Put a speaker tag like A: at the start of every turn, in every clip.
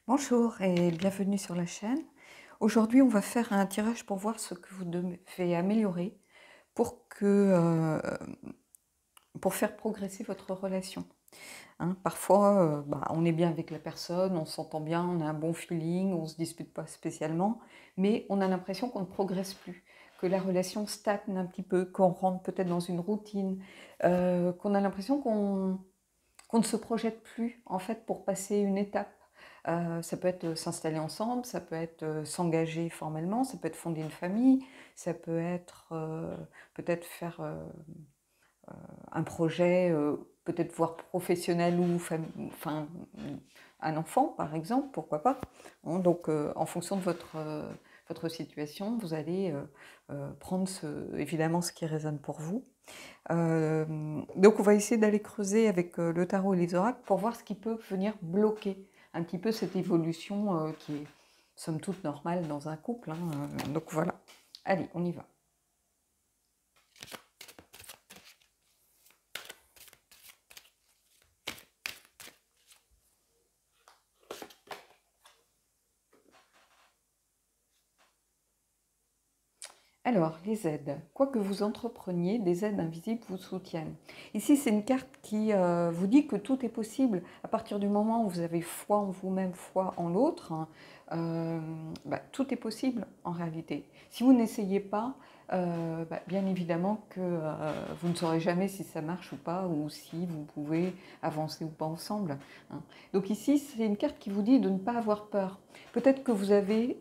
A: Bonjour et bienvenue sur la chaîne. Aujourd'hui, on va faire un tirage pour voir ce que vous devez améliorer pour pour faire progresser votre relation. Parfois, on est bien avec la personne, on s'entend bien, on a un bon feeling, on ne se dispute pas spécialement, mais on a l'impression qu'on ne progresse plus, que la relation stagne un petit peu, qu'on rentre peut-être dans une routine, qu'on a l'impression qu'on ne se projette plus en fait pour passer une étape. Ça peut être s'installer ensemble, ça peut être s'engager formellement, ça peut être fonder une famille, ça peut être peut-être faire un projet, peut-être voire professionnel ou enfin, un enfant par exemple, pourquoi pas. Donc en fonction de votre situation, vous allez prendre évidemment ce qui résonne pour vous. Donc on va essayer d'aller creuser avec le tarot et les oracles pour voir ce qui peut venir bloquer un petit peu cette évolution qui est somme toute normale dans un couple. Donc voilà, allez, on y va. Alors, les aides. Quoi que vous entrepreniez, des aides invisibles vous soutiennent. Ici, c'est une carte qui vous dit que tout est possible à partir du moment où vous avez foi en vous-même, foi en l'autre. Tout est possible en réalité. Si vous n'essayez pas, bien évidemment que vous ne saurez jamais si ça marche ou pas, ou si vous pouvez avancer ou pas ensemble. Donc ici, c'est une carte qui vous dit de ne pas avoir peur. Peut-être que vous avez...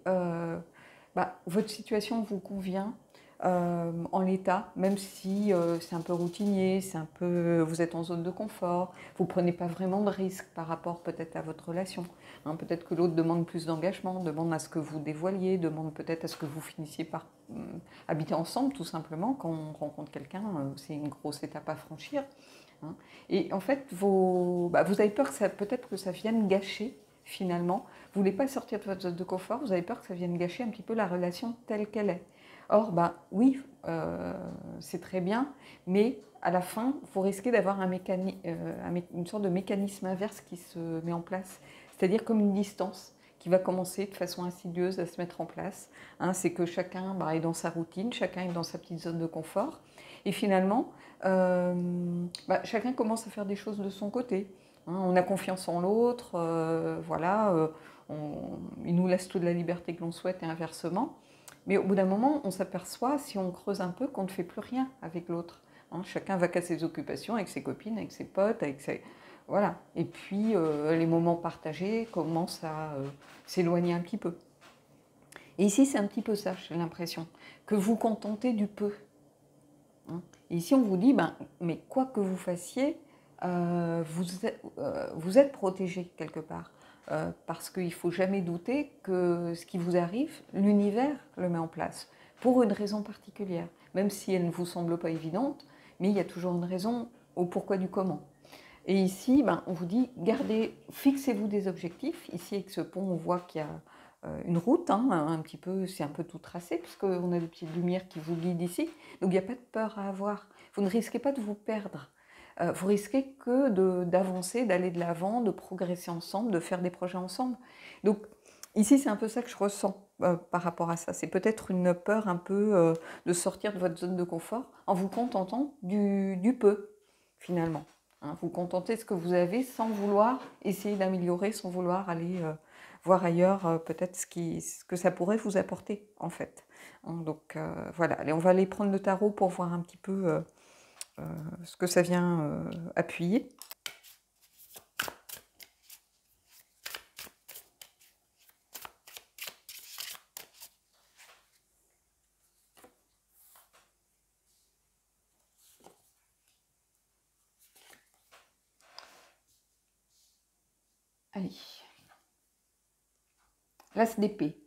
A: votre situation vous convient en l'état, même si c'est un peu routinier, vous êtes en zone de confort, vous ne prenez pas vraiment de risques par rapport peut-être à votre relation. Peut-être que l'autre demande plus d'engagement, demande à ce que vous dévoiliez, demande peut-être à ce que vous finissiez par habiter ensemble tout simplement. Quand on rencontre quelqu'un, c'est une grosse étape à franchir. Et en fait, vous avez peur que peut-être que ça vienne gâcher finalement. Vous ne voulez pas sortir de votre zone de confort, vous avez peur que ça vienne gâcher un petit peu la relation telle qu'elle est. Or, oui, c'est très bien, mais à la fin, vous risquez d'avoir une sorte de mécanisme inverse qui se met en place, c'est-à-dire comme une distance qui va commencer de façon insidieuse à se mettre en place. C'est que chacun est dans sa routine, chacun est dans sa petite zone de confort, et finalement, chacun commence à faire des choses de son côté. On a confiance en l'autre, il nous laisse toute la liberté que l'on souhaite et inversement. Mais au bout d'un moment, on s'aperçoit, si on creuse un peu, qu'on ne fait plus rien avec l'autre. Chacun va qu'à ses occupations, avec ses copines, avec ses potes, Voilà. Et puis, les moments partagés commencent à s'éloigner un petit peu. Et ici, c'est un petit peu ça, j'ai l'impression, que vous contentez du peu. Et ici, on vous dit, mais quoi que vous fassiez, vous êtes protégé quelque part. Parce qu'il ne faut jamais douter que ce qui vous arrive, l'univers le met en place, pour une raison particulière. Même si elle ne vous semble pas évidente, mais il y a toujours une raison au pourquoi du comment. Et ici, on vous dit, fixez-vous des objectifs. Ici, avec ce pont, on voit qu'il y a une route, un petit peu, c'est un peu tout tracé, puisqu'on a des petites lumières qui vous guident ici. Donc, il n'y a pas de peur à avoir. Vous ne risquez pas de vous perdre. Vous risquez que d'avancer, d'aller de l'avant, de progresser ensemble, de faire des projets ensemble. Donc, ici, c'est un peu ça que je ressens par rapport à ça. C'est peut-être une peur un peu de sortir de votre zone de confort en vous contentant du peu, finalement. Vous contentez de ce que vous avez sans vouloir essayer d'améliorer, sans vouloir aller voir ailleurs peut-être ce que ça pourrait vous apporter en fait. Donc voilà, allez, on va aller prendre le tarot pour voir un petit peu ce que ça vient appuyer. Allez. L'As d'épée.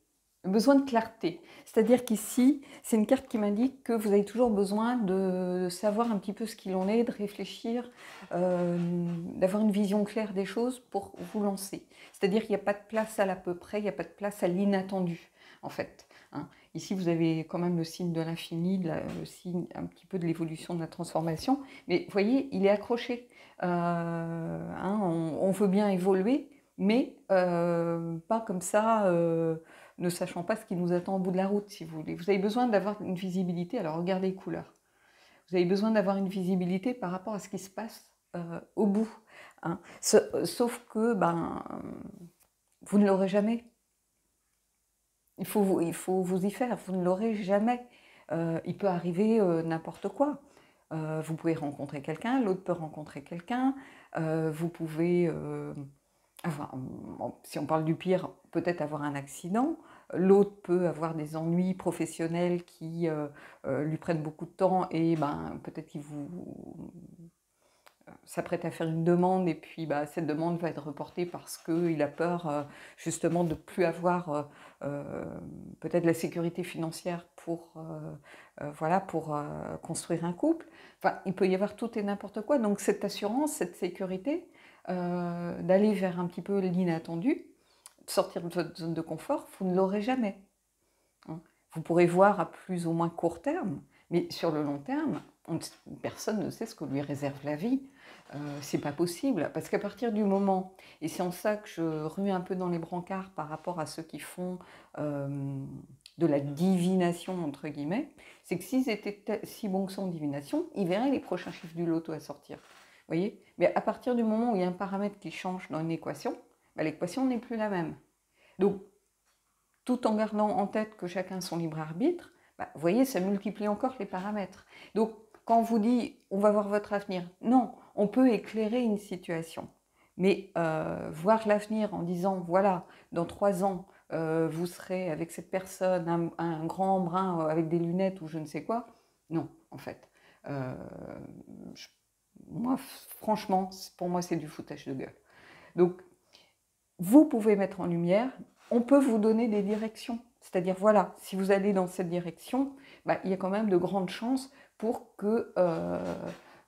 A: Besoin de clarté. C'est-à-dire qu'ici, c'est une carte qui m'indique que vous avez toujours besoin de savoir un petit peu ce qu'il en est, de réfléchir, d'avoir une vision claire des choses pour vous lancer. C'est-à-dire qu'il n'y a pas de place à l'à peu près, il n'y a pas de place à l'inattendu, en fait. Ici, vous avez quand même le signe de l'infini, le signe un petit peu de l'évolution, de la transformation. Mais vous voyez, il est accroché. On veut bien évoluer, mais pas comme ça, ne sachant pas ce qui nous attend au bout de la route, si vous voulez. Vous avez besoin d'avoir une visibilité, alors regardez les couleurs. Vous avez besoin d'avoir une visibilité par rapport à ce qui se passe au bout. Hein. Sauf que ben, vous ne l'aurez jamais. Il faut vous y faire, vous ne l'aurez jamais. Il peut arriver n'importe quoi. Vous pouvez rencontrer quelqu'un, l'autre peut rencontrer quelqu'un, vous pouvez avoir, si on parle du pire, peut-être avoir un accident, l'autre peut avoir des ennuis professionnels qui lui prennent beaucoup de temps et ben, peut-être qu'il s'apprête à faire une demande et puis bah, cette demande va être reportée parce qu'il a peur justement de ne plus avoir peut-être la sécurité financière pour, voilà, pour construire un couple. Enfin, il peut y avoir tout et n'importe quoi. Donc cette assurance, cette sécurité, d'aller vers un petit peu l'inattendu, de sortir de votre zone de confort, vous ne l'aurez jamais. Hein. Vous pourrez voir à plus ou moins court terme, mais sur le long terme, personne ne sait ce que lui réserve la vie. C'est pas possible, parce qu'à partir du moment, et c'est en ça que je rue un peu dans les brancards par rapport à ceux qui font de la divination, entre guillemets, c'est que s'ils étaient si bons que ça en divination, ils verraient les prochains chiffres du loto à sortir. Vous voyez? Mais à partir du moment où il y a un paramètre qui change dans une équation, bah, l'équation n'est plus la même. Donc, tout en gardant en tête que chacun a son libre arbitre, bah, vous voyez, ça multiplie encore les paramètres. Donc, quand on vous dit « on va voir votre avenir », non, on peut éclairer une situation. Mais voir l'avenir en disant « voilà, dans 3 ans, vous serez avec cette personne, un grand brun avec des lunettes ou je ne sais quoi », non, en fait. Moi, franchement, pour moi, c'est du foutage de gueule. Donc, vous pouvez mettre en lumière, on peut vous donner des directions. C'est-à-dire, voilà, si vous allez dans cette direction, bah, il y a quand même de grandes chances pour que...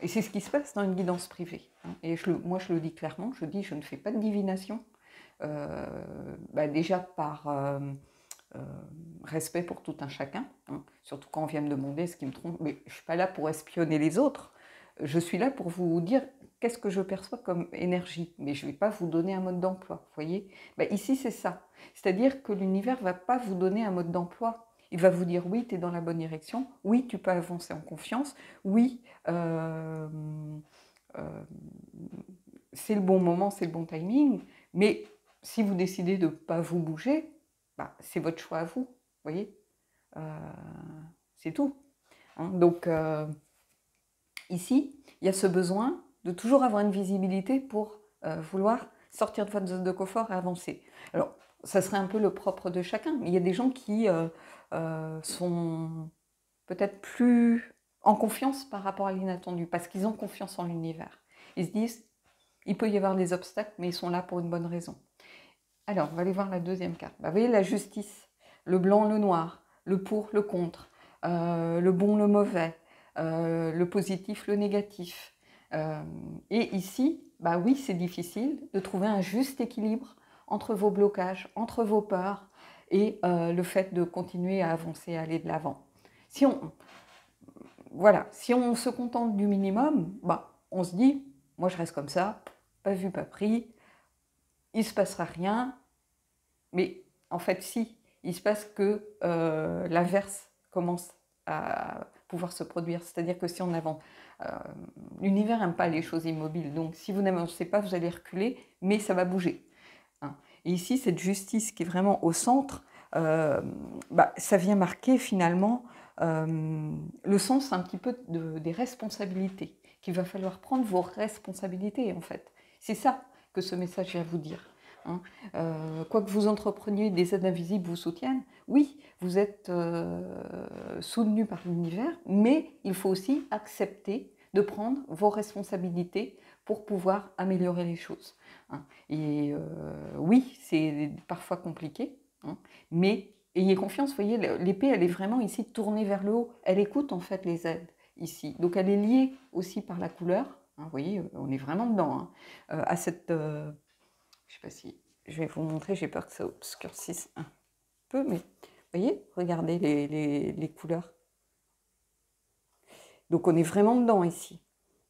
A: et c'est ce qui se passe dans une guidance privée. Hein. Et moi, je le dis clairement, je dis, je ne fais pas de divination. Bah, déjà par respect pour tout un chacun, hein. Surtout quand on vient me demander ce qui me trompe. Mais je ne suis pas là pour espionner les autres. Je suis là pour vous dire qu'est-ce que je perçois comme énergie, mais je ne vais pas vous donner un mode d'emploi, vous voyez. Ben, ici, c'est ça. C'est-à-dire que l'univers ne va pas vous donner un mode d'emploi. Il va vous dire, oui, tu es dans la bonne direction, oui, tu peux avancer en confiance, oui, c'est le bon moment, c'est le bon timing, mais si vous décidez de ne pas vous bouger, bah, c'est votre choix à vous, vous voyez. C'est tout. Hein. Donc, ici, il y a ce besoin de toujours avoir une visibilité pour vouloir sortir de votre zone de confort et avancer. Alors, ça serait un peu le propre de chacun, mais il y a des gens qui sont peut-être plus en confiance par rapport à l'inattendu, parce qu'ils ont confiance en l'univers. Ils se disent, il peut y avoir des obstacles, mais ils sont là pour une bonne raison. Alors, on va aller voir la deuxième carte. Bah, vous voyez, la justice, le blanc, le noir, le pour, le contre, le bon, le mauvais, le positif, le négatif. Et ici, bah oui, c'est difficile de trouver un juste équilibre entre vos blocages, entre vos peurs et le fait de continuer à avancer, à aller de l'avant. Voilà, si on se contente du minimum, bah, on se dit, moi je reste comme ça, pas vu, pas pris, il ne se passera rien, mais en fait si, il se passe que l'inverse commence à pouvoir se produire, c'est-à-dire que si on avance, l'univers n'aime pas les choses immobiles, donc si vous n'avancez pas, vous allez reculer, mais ça va bouger. Hein. Et ici, cette justice qui est vraiment au centre, bah, ça vient marquer finalement le sens un petit peu des responsabilités, qu'il va falloir prendre vos responsabilités en fait. C'est ça que ce message vient vous dire. Hein. Quoi que vous entrepreniez, des aides invisibles vous soutiennent. Oui, vous êtes soutenu par l'univers, mais il faut aussi accepter de prendre vos responsabilités pour pouvoir améliorer les choses. Hein. Et oui, c'est parfois compliqué, hein, mais ayez confiance, vous voyez, l'épée, elle est vraiment ici tournée vers le haut. Elle écoute en fait les aides ici. Donc elle est liée aussi par la couleur. Hein, vous voyez, on est vraiment dedans. Hein, à cette... je ne sais pas si je vais vous montrer, j'ai peur que ça obscurcisse un peu, mais vous voyez, regardez les couleurs. Donc on est vraiment dedans ici.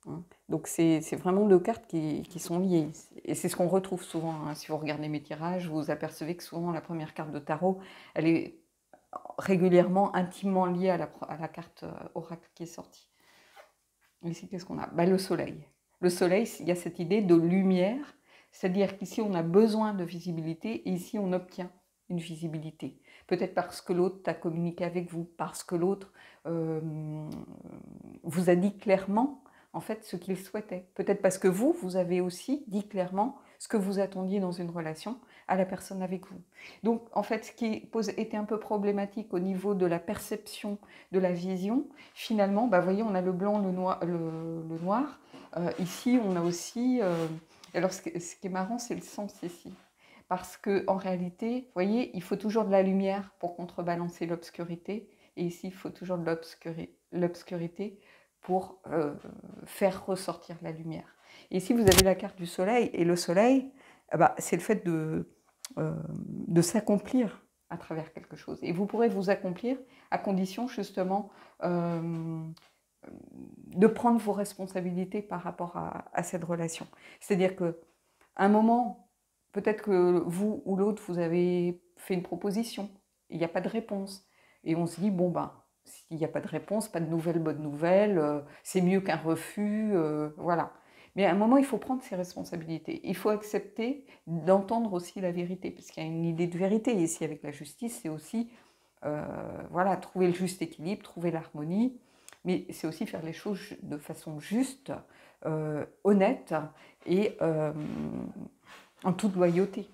A: Hein. Donc c'est vraiment deux cartes qui sont liées. Et c'est ce qu'on retrouve souvent. Hein. Si vous regardez mes tirages, vous apercevez que souvent la première carte de tarot, elle est régulièrement intimement liée à la carte oracle qui est sortie. Ici, qu'est-ce qu'on a? Bah, le soleil. Le soleil, il y a cette idée de lumière, c'est-à-dire qu'ici, on a besoin de visibilité et ici, on obtient une visibilité. Peut-être parce que l'autre a communiqué avec vous, parce que l'autre vous a dit clairement, en fait, ce qu'il souhaitait. Peut-être parce que vous avez aussi dit clairement ce que vous attendiez dans une relation à la personne avec vous. Donc, en fait, ce qui était un peu problématique au niveau de la perception, de la vision, finalement, bah, vous voyez, on a le blanc, le noir. Ici, on a aussi... alors, ce qui est marrant, c'est le sens ici. Parce qu'en réalité, vous voyez, il faut toujours de la lumière pour contrebalancer l'obscurité. Et ici, il faut toujours de l'obscurité pour faire ressortir la lumière. Et ici, vous avez la carte du soleil. Et le soleil, bah, c'est le fait de s'accomplir à travers quelque chose. Et vous pourrez vous accomplir à condition, justement, de prendre vos responsabilités par rapport à cette relation. C'est-à-dire qu'à un moment, peut-être que vous ou l'autre, vous avez fait une proposition, il n'y a pas de réponse. Et on se dit, bon, ben, s'il n'y a pas de réponse, pas de nouvelles, bonnes nouvelles, c'est mieux qu'un refus, voilà. Mais à un moment, il faut prendre ses responsabilités. Il faut accepter d'entendre aussi la vérité, parce qu'il y a une idée de vérité ici avec la justice, c'est aussi voilà, trouver le juste équilibre, trouver l'harmonie, mais c'est aussi faire les choses de façon juste, honnête et en toute loyauté.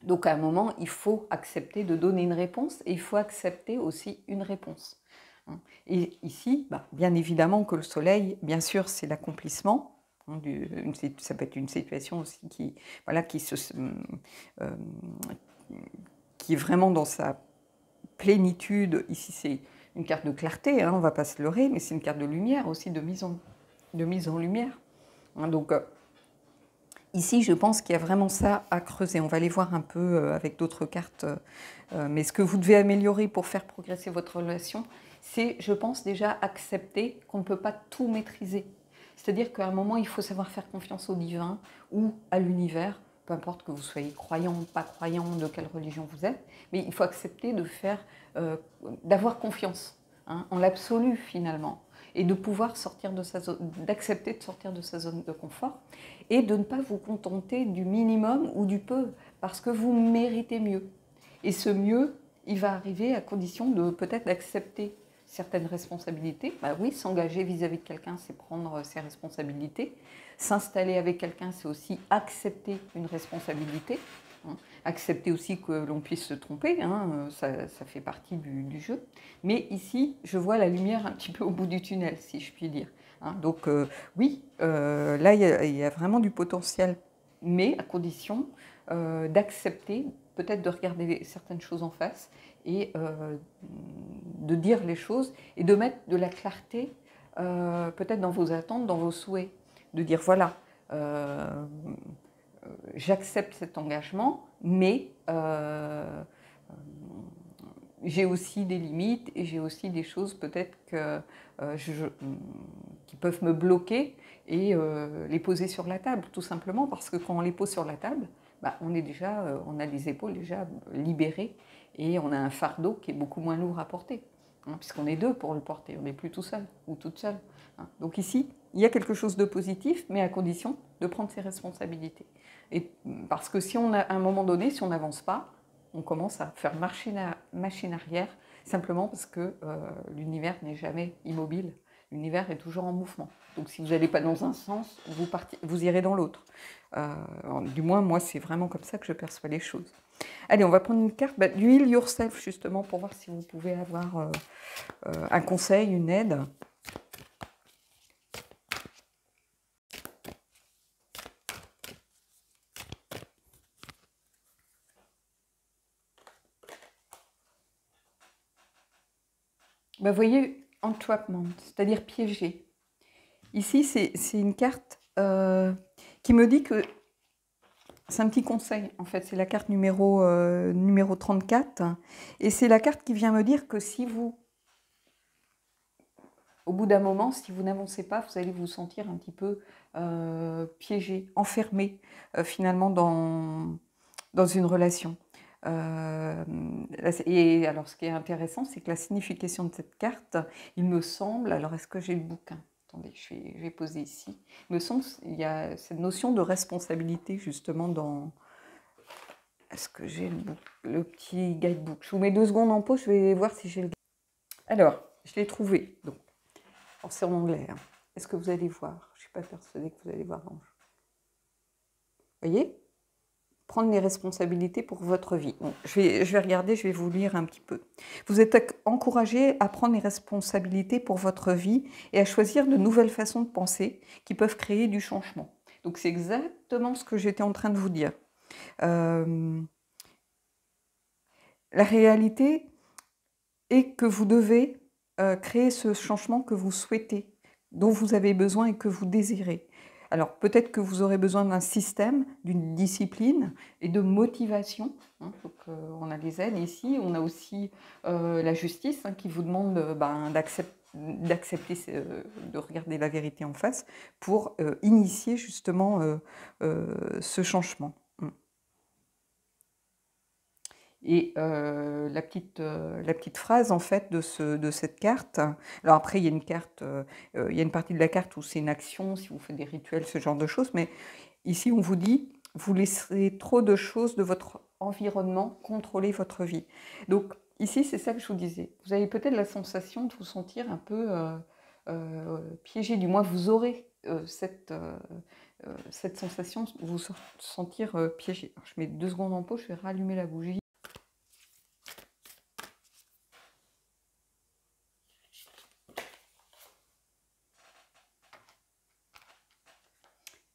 A: Donc à un moment, il faut accepter de donner une réponse et il faut accepter aussi une réponse. Et ici, bah, bien évidemment que le soleil, bien sûr, c'est l'accomplissement. Ça peut être une situation aussi qui, voilà, qui est vraiment dans sa plénitude. Ici, c'est une carte de clarté, hein, on ne va pas se leurrer, mais c'est une carte de lumière aussi, de mise en lumière. Hein, donc, ici, je pense qu'il y a vraiment ça à creuser. On va aller voir un peu avec d'autres cartes. Mais ce que vous devez améliorer pour faire progresser votre relation, c'est, je pense, déjà accepter qu'on ne peut pas tout maîtriser. C'est-à-dire qu'à un moment, il faut savoir faire confiance au divin ou à l'univers, peu importe que vous soyez croyant ou pas croyant, de quelle religion vous êtes, mais il faut accepter d'avoir confiance en l'absolu finalement, et de pouvoir sortir de sa zone, d'accepter de sortir de sa zone de confort, et de ne pas vous contenter du minimum ou du peu, parce que vous méritez mieux. Et ce mieux, il va arriver à condition de peut-être d'accepter certaines responsabilités. Bah oui, s'engager vis-à-vis de quelqu'un, c'est prendre ses responsabilités. S'installer avec quelqu'un, c'est aussi accepter une responsabilité. Accepter aussi que l'on puisse se tromper, ça fait partie du jeu. Mais ici, je vois la lumière un petit peu au bout du tunnel, si je puis dire. Donc oui, là, il y a vraiment du potentiel, mais à condition d'accepter, peut-être de regarder certaines choses en face et de dire les choses et de mettre de la clarté peut-être dans vos attentes, dans vos souhaits. De dire voilà, j'accepte cet engagement, mais j'ai aussi des limites et j'ai aussi des choses peut-être qui peuvent me bloquer et les poser sur la table, tout simplement parce que quand on les pose sur la table, bah, on a les épaules déjà libérées et on a un fardeau qui est beaucoup moins lourd à porter, puisqu'on est deux pour le porter, on n'est plus tout seul ou toute seule. Donc ici, il y a quelque chose de positif, mais à condition de prendre ses responsabilités. Et parce que si à un moment donné, si on n'avance pas, on commence à faire machine arrière, simplement parce que l'univers n'est jamais immobile. L'univers est toujours en mouvement. Donc si vous n'allez pas dans un sens, vous irez dans l'autre. Du moins, moi, c'est vraiment comme ça que je perçois les choses. Allez, on va prendre une carte du Heal Yourself, justement, pour voir si vous pouvez avoir un conseil, une aide. Vous voyez, entrapment, c'est-à-dire piégé. Ici, c'est une carte qui me dit que c'est un petit conseil, en fait. C'est la carte numéro 34. Et c'est la carte qui vient me dire que si vous au bout d'un moment, si vous n'avancez pas, vous allez vous sentir un petit peu piégé, enfermé finalement dans une relation. Et alors, ce qui est intéressant, c'est que la signification de cette carte, il me semble, alors est-ce que j'ai le bouquin? Attendez, je vais poser ici. Il me semble qu'il y a cette notion de responsabilité justement dans... Est-ce que j'ai le petit guidebook? Je vous mets 2 secondes en pause, je vais voir si j'ai le... Alors, je l'ai trouvé, donc. Alors, c'est en anglais. Hein. Est-ce que vous allez voir? Je ne suis pas persuadée que vous allez voir l'ange. Vous voyez? Prendre les responsabilités pour votre vie. Bon, je vais regarder, je vais vous lire un petit peu. Vous êtes encouragé à prendre les responsabilités pour votre vie et à choisir de nouvelles façons de penser qui peuvent créer du changement. Donc c'est exactement ce que j'étais en train de vous dire. La réalité est que vous devez créer ce changement que vous souhaitez, dont vous avez besoin et que vous désirez. Alors peut-être que vous aurez besoin d'un système, d'une discipline et de motivation. Hein, donc, on a les aides ici, on a aussi la justice qui vous demande d'accepter, de regarder la vérité en face pour initier justement ce changement. Et la petite phrase en fait de cette carte, alors après il y a une carte, il y a une partie de la carte où c'est une action, si vous faites des rituels, ce genre de choses, mais ici on vous dit, vous laissez trop de choses de votre environnement contrôler votre vie. Donc ici c'est ça que je vous disais, vous avez peut-être la sensation de vous sentir un peu piégé, du moins vous aurez cette sensation de vous sentir piégé. Alors, je mets 2 secondes en pause, je vais rallumer la bougie.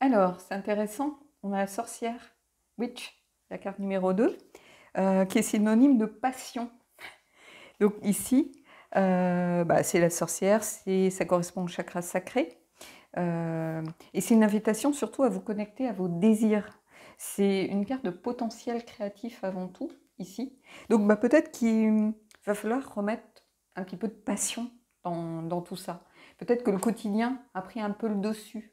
A: Alors, c'est intéressant, on a la sorcière, Witch, la carte numéro 2, qui est synonyme de passion. Donc ici, c'est la sorcière, ça correspond au chakra sacré. Et c'est une invitation surtout à vous connecter à vos désirs. C'est une carte de potentiel créatif avant tout, ici. Donc peut-être qu'il va falloir remettre un petit peu de passion dans tout ça. Peut-être que le quotidien a pris un peu le dessus.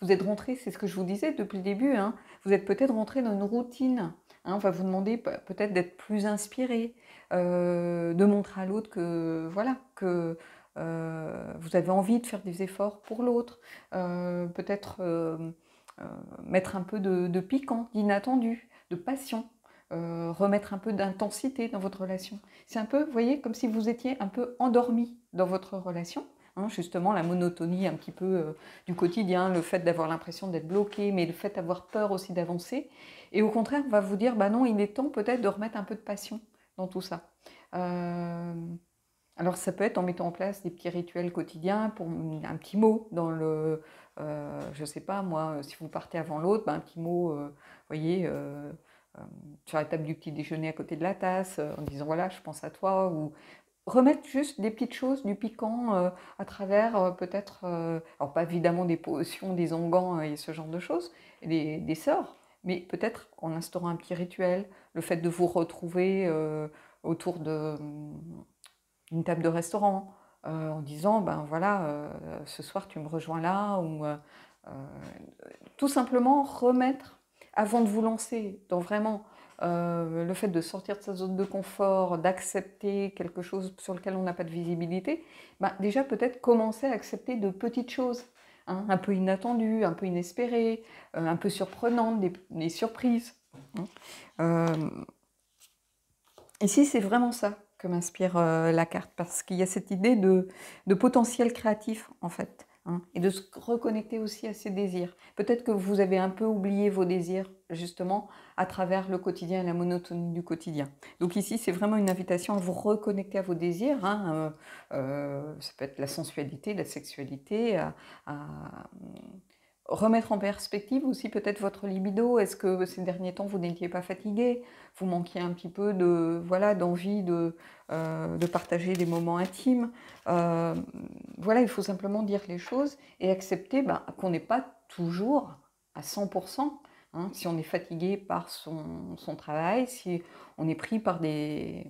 A: Vous êtes rentré, c'est ce que je vous disais depuis le début, hein, vous êtes peut-être rentré dans une routine. Hein, on va vous demander peut-être d'être plus inspiré, de montrer à l'autre que, voilà, que vous avez envie de faire des efforts pour l'autre. Peut-être mettre un peu de piquant, d'inattendu, de passion. Remettre un peu d'intensité dans votre relation. C'est un peu, vous voyez, comme si vous étiez un peu endormi dans votre relation. Hein, justement, la monotonie un petit peu du quotidien, le fait d'avoir l'impression d'être bloqué, mais le fait d'avoir peur aussi d'avancer. Et au contraire, on va vous dire, bah non, il est temps peut-être de remettre un peu de passion dans tout ça. Alors ça peut être en mettant en place des petits rituels quotidiens, pour un petit mot dans le... je ne sais pas, moi, si vous partez avant l'autre, un petit mot, vous voyez... sur la table du petit déjeuner à côté de la tasse, en disant voilà, je pense à toi, ou remettre juste des petites choses, du piquant à travers peut-être, alors pas évidemment des potions, des onguents et ce genre de choses, et des sorts, mais peut-être en instaurant un petit rituel, le fait de vous retrouver autour d'une table de restaurant, en disant ben voilà, ce soir tu me rejoins là, ou tout simplement remettre, avant de vous lancer dans vraiment le fait de sortir de sa zone de confort, d'accepter quelque chose sur lequel on n'a pas de visibilité, déjà peut-être commencer à accepter de petites choses, hein, un peu inattendues, un peu inespérées, un peu surprenantes, des surprises. Ici, c'est vraiment ça que m'inspire la carte, parce qu'il y a cette idée de potentiel créatif, en fait, hein, et de se reconnecter aussi à ses désirs. Peut-être que vous avez un peu oublié vos désirs, justement, à travers le quotidien et la monotonie du quotidien. Donc ici, c'est vraiment une invitation à vous reconnecter à vos désirs. Hein, ça peut être la sensualité, la sexualité, à remettre en perspective aussi peut-être votre libido. Est-ce que ces derniers temps, vous n'étiez pas fatigué? Vous manquiez un petit peu d'envie de partager des moments intimes. Voilà, il faut simplement dire les choses et accepter qu'on n'est pas toujours à 100%. Hein, si on est fatigué par son travail, si on est pris par des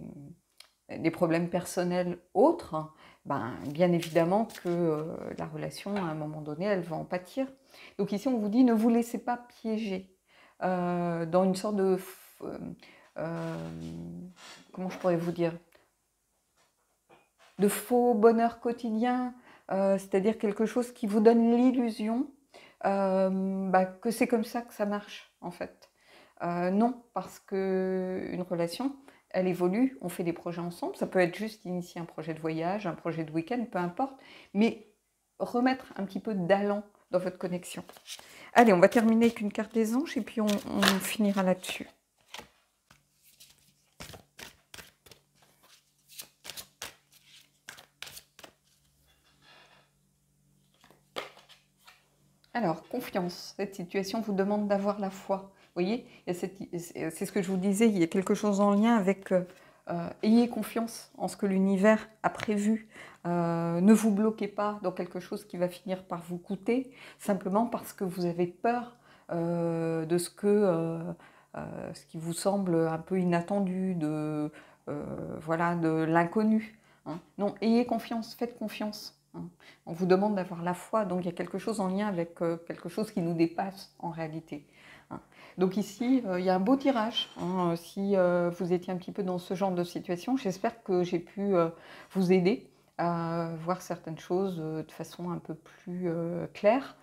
A: problèmes personnels autres, bien évidemment que la relation, à un moment donné, elle va en pâtir. Donc ici, on vous dit, ne vous laissez pas piéger dans une sorte de... comment je pourrais vous dire? De faux bonheur quotidien, c'est-à-dire quelque chose qui vous donne l'illusion que c'est comme ça que ça marche, en fait. Non, parce qu'une relation, elle évolue, on fait des projets ensemble, ça peut être juste initier un projet de voyage, un projet de week-end, peu importe, mais remettre un petit peu d'allant dans votre connexion. Allez, on va terminer avec une carte des anges et puis on finira là-dessus. Alors, confiance. Cette situation vous demande d'avoir la foi. Vous voyez, c'est ce que je vous disais, il y a quelque chose en lien avec ayez confiance en ce que l'univers a prévu. Ne vous bloquez pas dans quelque chose qui va finir par vous coûter, simplement parce que vous avez peur de ce qui vous semble un peu inattendu, voilà, de l'inconnu. Hein. Non, ayez confiance, faites confiance. Hein. On vous demande d'avoir la foi, donc il y a quelque chose en lien avec quelque chose qui nous dépasse en réalité. Hein. Donc ici, il y a un beau tirage. Hein. Si vous étiez un petit peu dans ce genre de situation, j'espère que j'ai pu vous aider à voir certaines choses de façon un peu plus claire,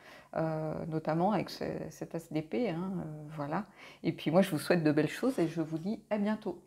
A: notamment avec cet as d'épée. Hein, voilà. Et puis moi, je vous souhaite de belles choses et je vous dis à bientôt.